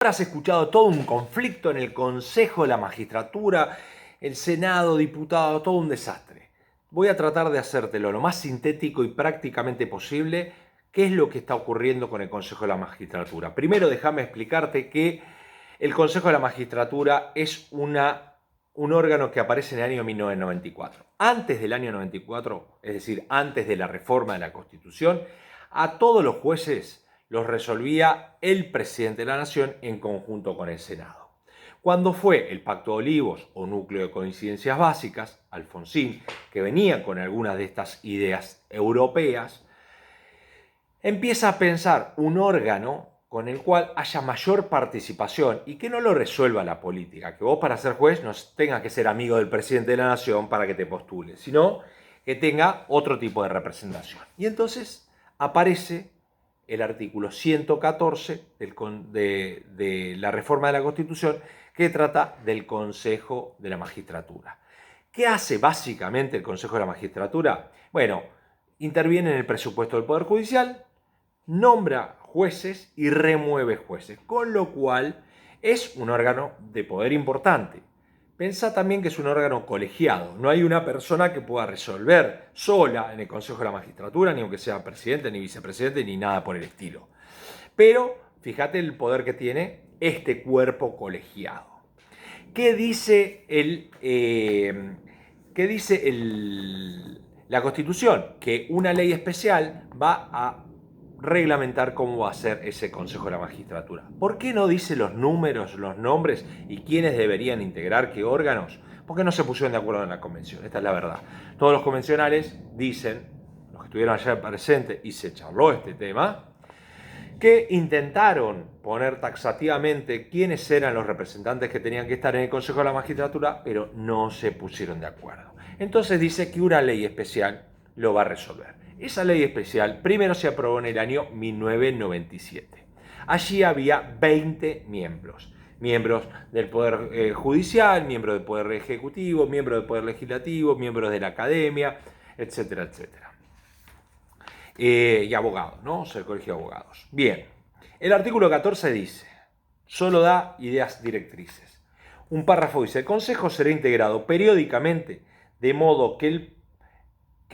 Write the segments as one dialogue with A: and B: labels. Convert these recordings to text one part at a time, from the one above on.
A: Habrás escuchado todo un conflicto en el Consejo de la Magistratura, el Senado, diputados, todo un desastre. Voy a tratar de hacértelo lo más sintético y prácticamente posible qué es lo que está ocurriendo con el Consejo de la Magistratura. Primero déjame explicarte que el Consejo de la Magistratura es un órgano que aparece en el año 1994. Antes del año 94, es decir, antes de la reforma de la Constitución, a todos los jueces los resolvía el presidente de la Nación en conjunto con el Senado. Cuando fue el Pacto de Olivos o Núcleo de Coincidencias Básicas, Alfonsín, que venía con algunas de estas ideas europeas, empieza a pensar un órgano con el cual haya mayor participación y que no lo resuelva la política, que vos para ser juez no tengas que ser amigo del presidente de la Nación para que te postules, sino que tenga otro tipo de representación. Y entonces aparece el artículo 114 de la reforma de la Constitución que trata del Consejo de la Magistratura. ¿Qué hace básicamente el Consejo de la Magistratura? Bueno, interviene en el presupuesto del Poder Judicial, nombra jueces y remueve jueces, con lo cual es un órgano de poder importante. Pensá también que es un órgano colegiado, no hay una persona que pueda resolver sola en el Consejo de la Magistratura, ni aunque sea presidente, ni vicepresidente, ni nada por el estilo. Pero fíjate el poder que tiene este cuerpo colegiado. ¿Qué dice la Constitución? Que una ley especial va a reglamentar cómo va a ser ese Consejo de la Magistratura. ¿Por qué no dice los números, los nombres y quiénes deberían integrar qué órganos? Porque no se pusieron de acuerdo en la convención, esta es la verdad. Todos los convencionales dicen, los que estuvieron allá presentes y se charló este tema, que intentaron poner taxativamente quiénes eran los representantes que tenían que estar en el Consejo de la Magistratura, pero no se pusieron de acuerdo. Entonces dice que una ley especial lo va a resolver. Esa ley especial primero se aprobó en el año 1997. Allí había 20 miembros. Miembros del Poder Judicial, miembros del Poder Ejecutivo, miembros del Poder Legislativo, miembros de la Academia, etcétera, etcétera. Y abogados, ¿no? O sea, el colegio de abogados. Bien, el artículo 14 dice, solo da ideas directrices. Un párrafo dice, el Consejo será integrado periódicamente de modo que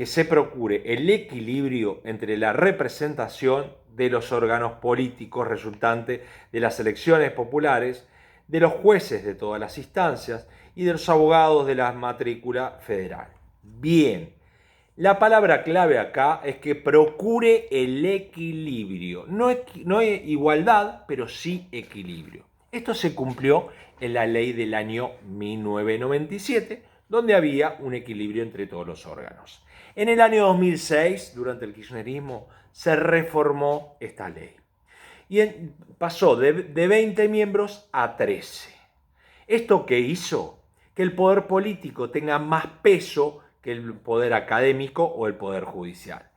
A: se procure el equilibrio entre la representación de los órganos políticos resultante de las elecciones populares, de los jueces de todas las instancias y de los abogados de la matrícula federal. Bien, la palabra clave acá es que procure el equilibrio. No hay igualdad, pero sí equilibrio. Esto se cumplió en la ley del año 1997, donde había un equilibrio entre todos los órganos. En el año 2006, durante el kirchnerismo, se reformó esta ley. Y pasó de 20 miembros a 13. ¿Esto qué hizo? Que el poder político tenga más peso que el poder académico o el poder judicial.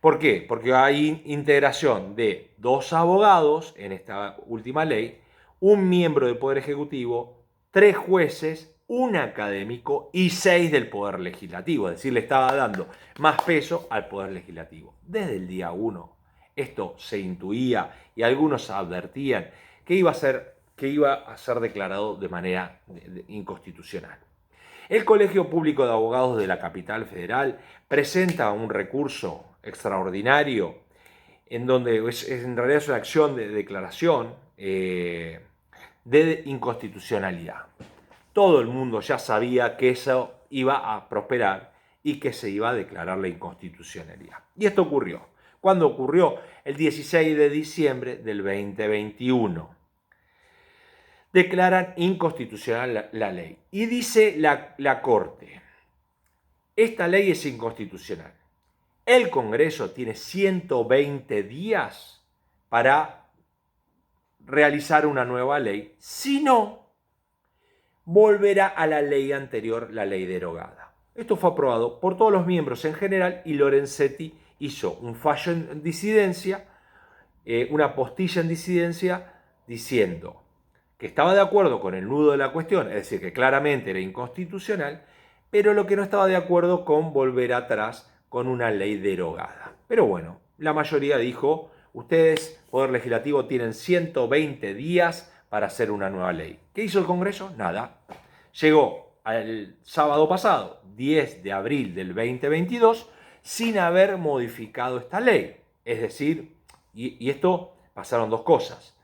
A: ¿Por qué? Porque hay integración de 2 abogados en esta última ley, un miembro del Poder Ejecutivo, 3 jueces, un académico y 6 del Poder Legislativo. Es decir, le estaba dando más peso al Poder Legislativo. Desde el día 1 esto se intuía y algunos advertían que iba a ser declarado de manera inconstitucional. El Colegio Público de Abogados de la Capital Federal presenta un recurso extraordinario en donde en realidad es una acción de declaración de inconstitucionalidad. Todo el mundo ya sabía que eso iba a prosperar y que se iba a declarar la inconstitucionalidad. Y esto ocurrió. ¿Cuándo ocurrió? El 16 de diciembre del 2021. Declaran inconstitucional la ley. Y dice la Corte, esta ley es inconstitucional. El Congreso tiene 120 días para realizar una nueva ley. Si no, volverá a la ley anterior, la ley derogada. Esto fue aprobado por todos los miembros en general y Lorenzetti hizo un fallo en disidencia, una postilla en disidencia, diciendo que estaba de acuerdo con el nudo de la cuestión, es decir, que claramente era inconstitucional, pero lo que no estaba de acuerdo con volver atrás con una ley derogada. Pero bueno, la mayoría dijo, ustedes, Poder Legislativo, tienen 120 días para hacer una nueva ley. ¿Qué hizo el Congreso? Nada. Llegó el sábado pasado, 10 de abril del 2022, sin haber modificado esta ley. Es decir, y esto pasaron dos cosas.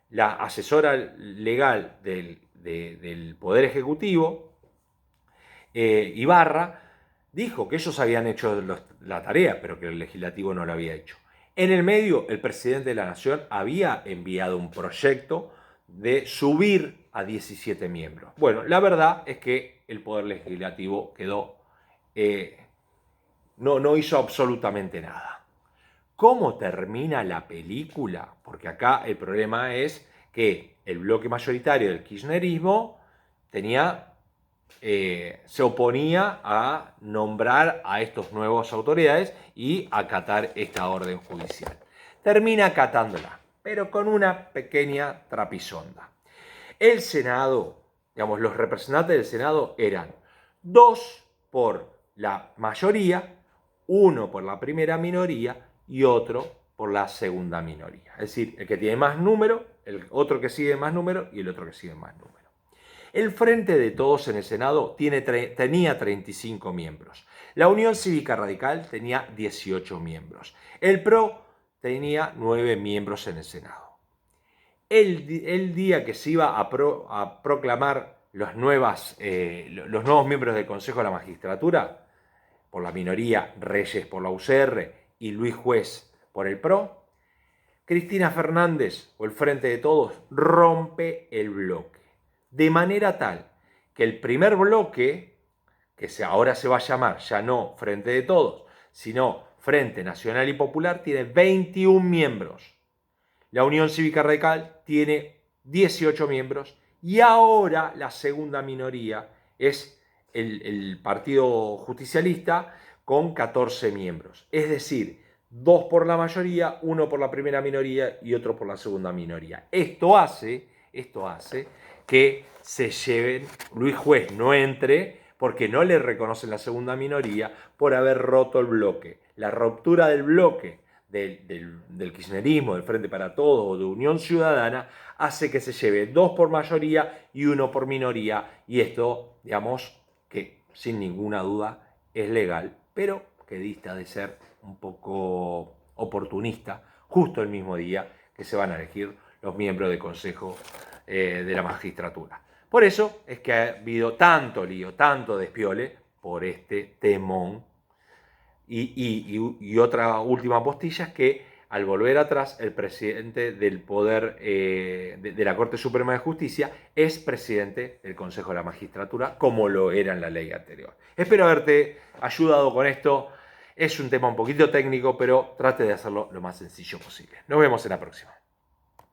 A: La asesora legal del Poder Ejecutivo, Ibarra, dijo que ellos habían hecho la tarea, pero que el legislativo no lo había hecho. En el medio, el presidente de la Nación había enviado un proyecto de subir a 17 miembros. Bueno, la verdad es que el Poder Legislativo quedó, no hizo absolutamente nada. ¿Cómo termina la película? Porque acá el problema es que el bloque mayoritario del kirchnerismo se oponía a nombrar a estos nuevos autoridades y acatar esta orden judicial. Termina acatándola, pero con una pequeña trapisonda. El Senado, digamos, los representantes del Senado eran 2 por la mayoría, 1 por la primera minoría y otro por la segunda minoría. Es decir, el que tiene más número, el otro que sigue más número y el otro que sigue más número. El Frente de Todos en el Senado tenía 35 miembros. La Unión Cívica Radical tenía 18 miembros. El PRO tenía 9 miembros en el Senado. El día que se iba a proclamar los nuevos miembros del Consejo de la Magistratura, por la minoría Reyes por la UCR y Luis Juez por el PRO, Cristina Fernández o el Frente de Todos rompe el bloque. De manera tal que el primer bloque, que ahora se va a llamar ya no Frente de Todos, sino Frente Nacional y Popular, tiene 21 miembros. La Unión Cívica Radical tiene 18 miembros y ahora la segunda minoría es el Partido Justicialista con 14 miembros. Es decir, 2 por la mayoría, 1 por la primera minoría y otro por la segunda minoría. Esto hace que se lleven, Luis Juez no entre porque no le reconocen la segunda minoría por haber roto el bloque. La ruptura del bloque del kirchnerismo, del Frente para Todos o de Unión Ciudadana hace que se lleve 2 por mayoría y 1 por minoría, y esto, digamos, que sin ninguna duda es legal, pero que dista de ser un poco oportunista, justo el mismo día que se van a elegir los miembros del Consejo de la Magistratura. Por eso es que ha habido tanto lío, tanto despiole por este temón. Y otra última postilla es que al volver atrás el presidente del Poder de la Corte Suprema de Justicia es presidente del Consejo de la Magistratura, como lo era en la ley anterior. Espero haberte ayudado con esto. Es un tema un poquito técnico, pero trate de hacerlo lo más sencillo posible. Nos vemos en la próxima.